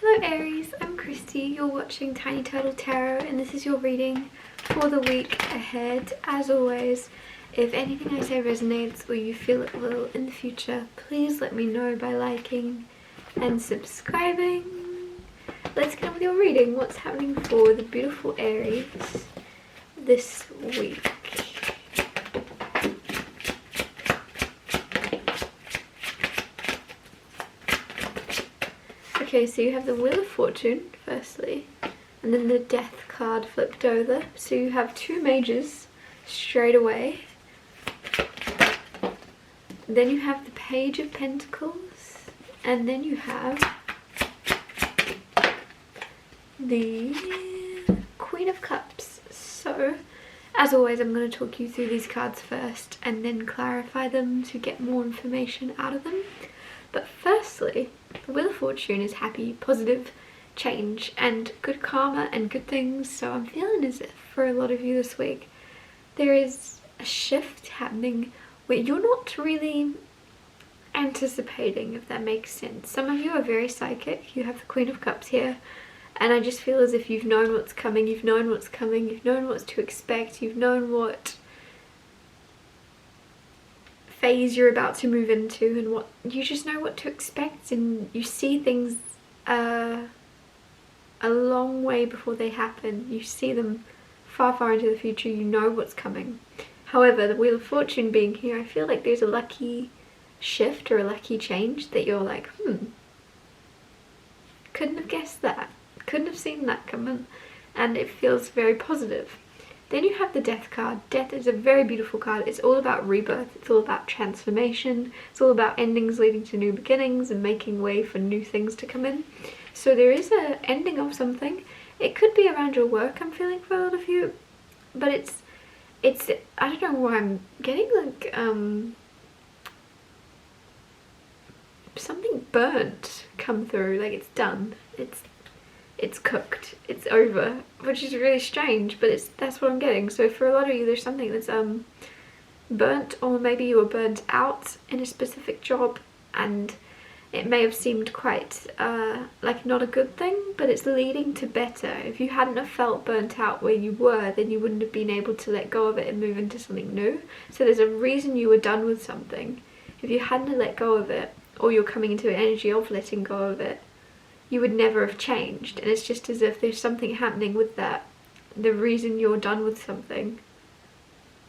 Hello Aries, I'm Christy, you're watching Tiny Turtle Tarot and this is your reading for the week ahead. As always, if anything I say resonates or you feel it will in the future, please let me know by liking and subscribing. Let's get on with your reading. What's happening for the beautiful Aries this week? Okay, so you have the Wheel of Fortune, firstly, and then the Death card flipped over. So you have two majors straight away. Then you have the Page of Pentacles, and then you have the Queen of Cups. So, as always, I'm going to talk you through these cards first and then clarify them to get more information out of them. But firstly, the Wheel of Fortune is happy, positive change and good karma and good things. So I'm feeling as if for a lot of you this week, there is a shift happening where you're not really anticipating, if that makes sense. Some of you are very psychic. You have the Queen of Cups here. And I just feel as if you've known what's coming, you've known what's coming, you've known what to expect, you've known what phase you're about to move into, and what you just know what to expect, and you see things a long way before they happen. You see them far into the future. You know what's coming. However, the Wheel of Fortune being here, I feel like there's a lucky shift or a lucky change that you're like, couldn't have guessed that, couldn't have seen that coming, and it feels very positive. Then you have the Death card. Death is a very beautiful card. It's all about rebirth. It's all about transformation. It's all about endings leading to new beginnings and making way for new things to come in. So there is a ending of something. It could be around your work, I'm feeling, for a lot of you. But it's I don't know why I'm getting like something burnt come through. Like it's done. It's cooked, it's over, which is really strange, but that's what I'm getting. So for a lot of you, there's something that's burnt, or maybe you were burnt out in a specific job and it may have seemed quite like not a good thing, but it's leading to better. If you hadn't have felt burnt out where you were, then you wouldn't have been able to let go of it and move into something new. So there's a reason you were done with something. If you hadn't have let go of it, or you're coming into an energy of letting go of it, you would never have changed. And it's just as if there's something happening with that. The reason you're done with something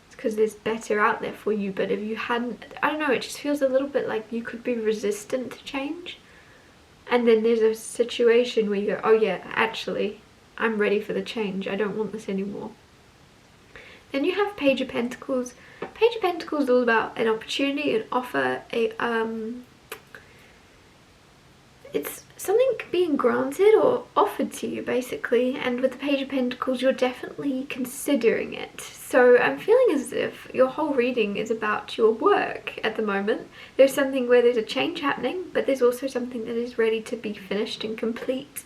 is because there's better out there for you. But if you hadn't, I don't know, it just feels a little bit like you could be resistant to change, and then there's a situation where you go, oh yeah, actually I'm ready for the change, I don't want this anymore. Then you have Page of Pentacles. Page of Pentacles is all about an opportunity, an offer, it's something being granted or offered to you, basically. And with the Page of Pentacles, you're definitely considering it. So I'm feeling as if your whole reading is about your work at the moment. There's something where there's a change happening, but there's also something that is ready to be finished and complete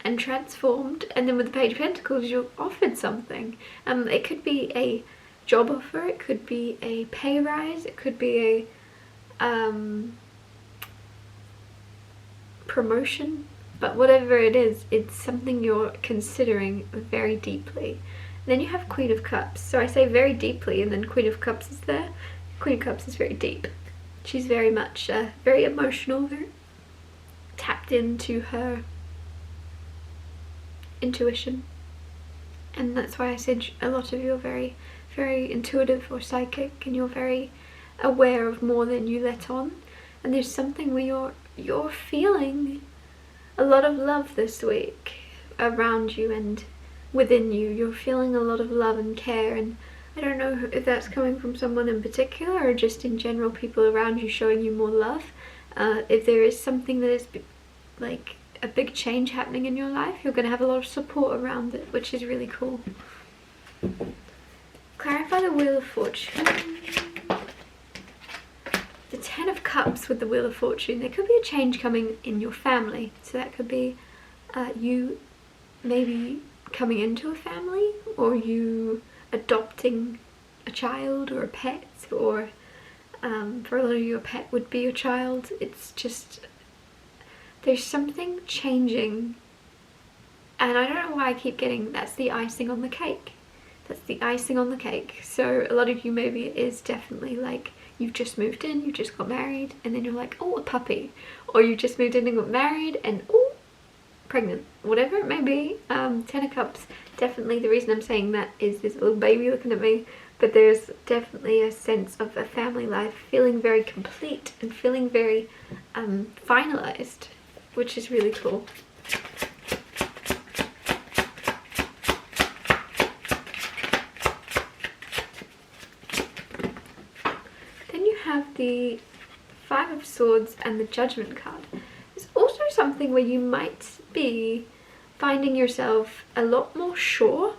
and transformed. And then with the Page of Pentacles, you're offered something. It could be a job offer, it could be a pay rise, it could be a promotion, but whatever it is, it's something you're considering very deeply. Then you have Queen of Cups. So I say very deeply, and then Queen of Cups is there. Queen of Cups is very deep. She's very much very emotional, very tapped into her intuition, and that's why I said a lot of you are very intuitive or psychic, and you're very aware of more than you let on. And there's something where you're feeling a lot of love this week around you and within you. You're feeling a lot of love and care, and I don't know if that's coming from someone in particular or just in general people around you showing you more love. If there is something that is like a big change happening in your life, you're going to have a lot of support around it, which is really cool. Clarify the Wheel of Fortune. The Ten of Cups with the Wheel of Fortune. There could be a change coming in your family. So that could be you maybe coming into a family, or you adopting a child or a pet, or for a lot of you a pet would be your child. It's just there's something changing, and I don't know why I keep getting that's the icing on the cake. That's the icing on the cake. So a lot of you, maybe it is definitely like you've just moved in, you just got married, and then you're like, oh, a puppy. Or you just moved in and got married and oh, pregnant. Whatever it may be. 10 of Cups, definitely the reason I'm saying that is this little baby looking at me. But there's definitely a sense of a family life feeling very complete and feeling very finalized, which is really cool. Then you have the Five of Swords and the Judgment card. There's also something where you might be finding yourself a lot more sure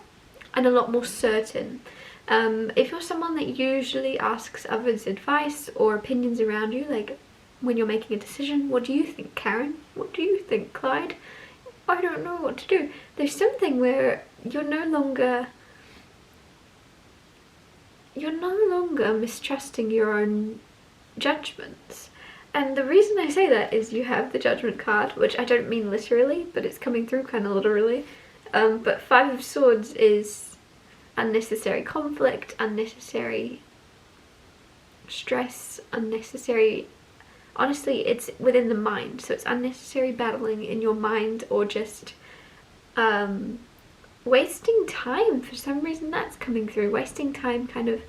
and a lot more certain. If you're someone that usually asks others' advice or opinions around you, like when you're making a decision, what do you think, Karen? What do you think, Clyde? I don't know what to do. There's something where you're no longer mistrusting your own judgments. And the reason I say that is you have the Judgment card, which I don't mean literally, but it's coming through kind of literally. But Five of Swords is unnecessary conflict, unnecessary stress, unnecessary, honestly it's within the mind, so it's unnecessary battling in your mind, or just wasting time. For some reason that's coming through, wasting time kind of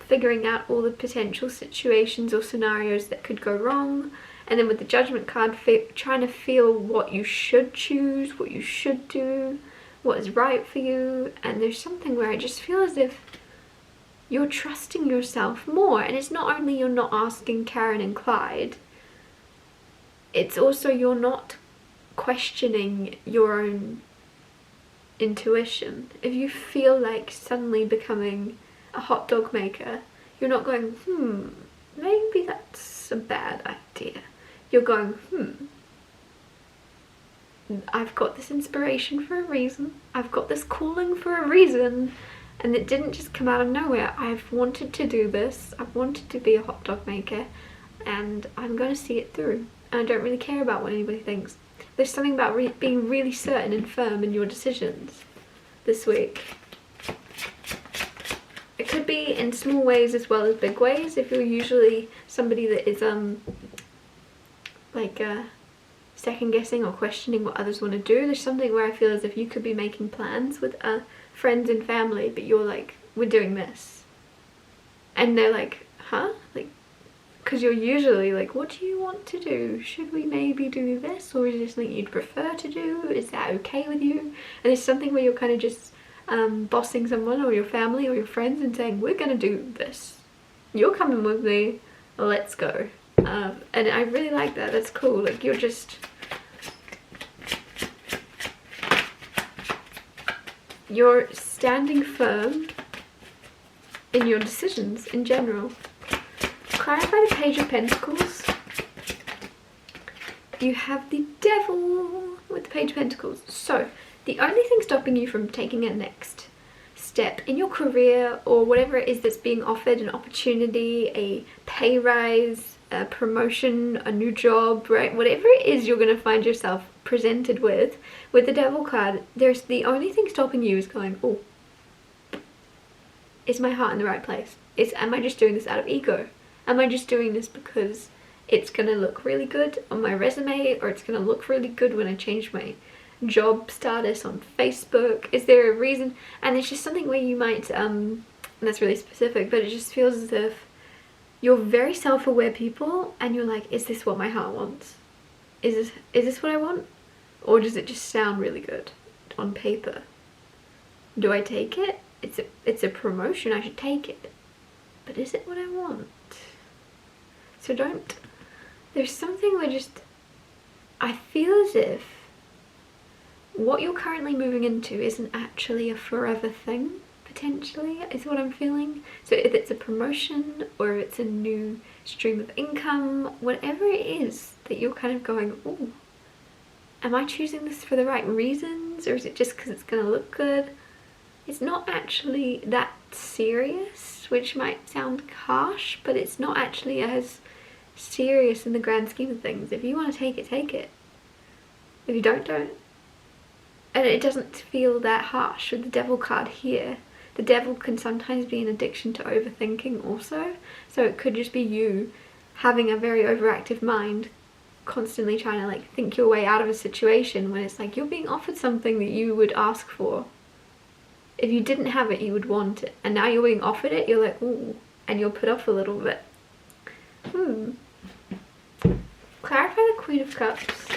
figuring out all the potential situations or scenarios that could go wrong. And then with the Judgment card, trying to feel what you should choose, what you should do, what is right for you. And there's something where I just feel as if you're trusting yourself more. And it's not only you're not asking Karen and Clyde, it's also you're not questioning your own intuition. If you feel like suddenly becoming a hot dog maker, you're not going, maybe that's a bad idea. You're going, I've got this inspiration for a reason. I've got this calling for a reason. And it didn't just come out of nowhere. I've wanted to do this. I've wanted to be a hot dog maker. And I'm going to see it through. And I don't really care about what anybody thinks. There's something about being really certain and firm in your decisions this week. It could be in small ways as well as big ways. If you're usually somebody that is second guessing or questioning what others want to do, there's something where I feel as if you could be making plans with friends and family, but you're like, we're doing this, and they're like, huh? Like, because you're usually like, what do you want to do? Should we maybe do this, or is this something you'd prefer to do? Is that okay with you? And there's something where you're kind of just bossing someone or your family or your friends and saying, we're gonna do this, you're coming with me, let's go. And I really like that. That's cool. Like, you're standing firm in your decisions in general. Clarify the Page of Pentacles. You have the Devil with the Page of Pentacles. So the only thing stopping you from taking a next step in your career, or whatever it is that's being offered, an opportunity, a pay rise, a promotion, a new job, right? Whatever it is you're going to find yourself presented with the Devil card, there's the only thing stopping you is going, oh, is my heart in the right place? Am I just doing this out of ego? Am I just doing this because it's going to look really good on my resume, or it's going to look really good when I change my job status on Facebook? Is there a reason? And it's just something where you might, and that's really specific, but it just feels as if you're very self-aware people, and you're like, is this what my heart wants? Is this what I want? Or does it just sound really good on paper? Do I take it? It's a promotion, I should take it. But is it what I want? So there's something where I feel as if what you're currently moving into isn't actually a forever thing, potentially, is what I'm feeling. So if it's a promotion, or if it's a new stream of income, whatever it is that you're kind of going, oh, am I choosing this for the right reasons, or is it just because it's going to look good? It's not actually that serious, which might sound harsh, but it's not actually as serious in the grand scheme of things. If you want to take it, take it. If you don't, don't. And it doesn't feel that harsh with the devil card here. The devil can sometimes be an addiction to overthinking also. So it could just be you having a very overactive mind, constantly trying to like think your way out of a situation when it's like you're being offered something that you would ask for. If you didn't have it, you would want it. And now you're being offered it, you're like, ooh, and you'll put off a little bit. Clarify the Queen of Cups.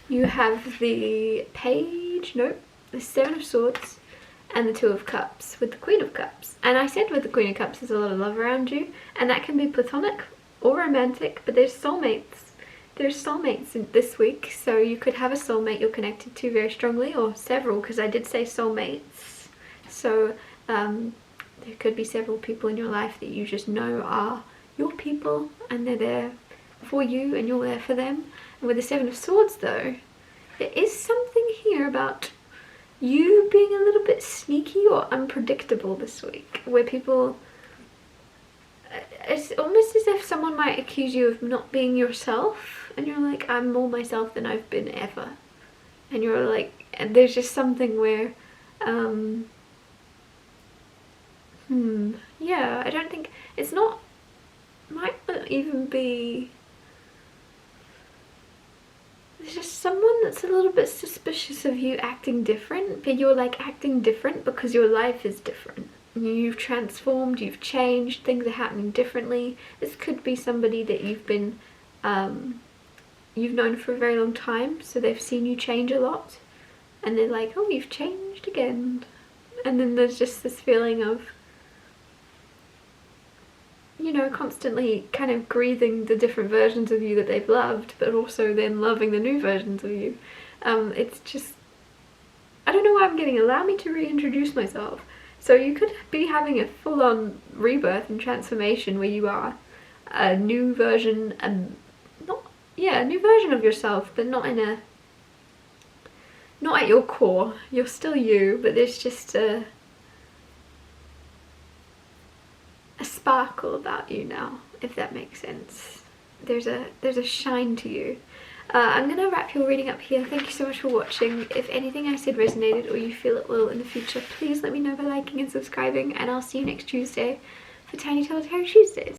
You have the Page, nope, the Seven of Swords, and the Two of Cups with the Queen of Cups. And I said with the Queen of Cups there's a lot of love around you, and that can be platonic or romantic, but there's soulmates. There's soulmates this week, so you could have a soulmate you're connected to very strongly, or several, because I did say soulmates. So there could be several people in your life that you just know are your people, and they're there for you and you're there for them. And with the Seven of Swords though, there is something here about you being a little bit sneaky or unpredictable this week, where people, it's almost as if someone might accuse you of not being yourself, and you're like, I'm more myself than I've been ever. And you're like, and there's just something where yeah, I don't think, it's not, might not even be, there's just someone that's a little bit suspicious of you acting different, but you're like acting different because your life is different. You've transformed, you've changed, things are happening differently. This could be somebody that you've been, you've known for a very long time, so they've seen you change a lot, and they're like, oh, you've changed again. And then there's just this feeling of, you know, constantly kind of grieving the different versions of you that they've loved, but also then loving the new versions of you. It's just, I don't know why I'm getting, allow me to reintroduce myself. So you could be having a full-on rebirth and transformation where you are a new version, a new version of yourself, but not in a, not at your core. You're still you, but there's just a sparkle about you now, if that makes sense. There's a shine to you. I'm gonna wrap your reading up here. Thank you so much for watching. If anything I said resonated or you feel it will in the future, please let me know by liking and subscribing, and I'll see you next Tuesday for Tiny Solitary Tuesdays.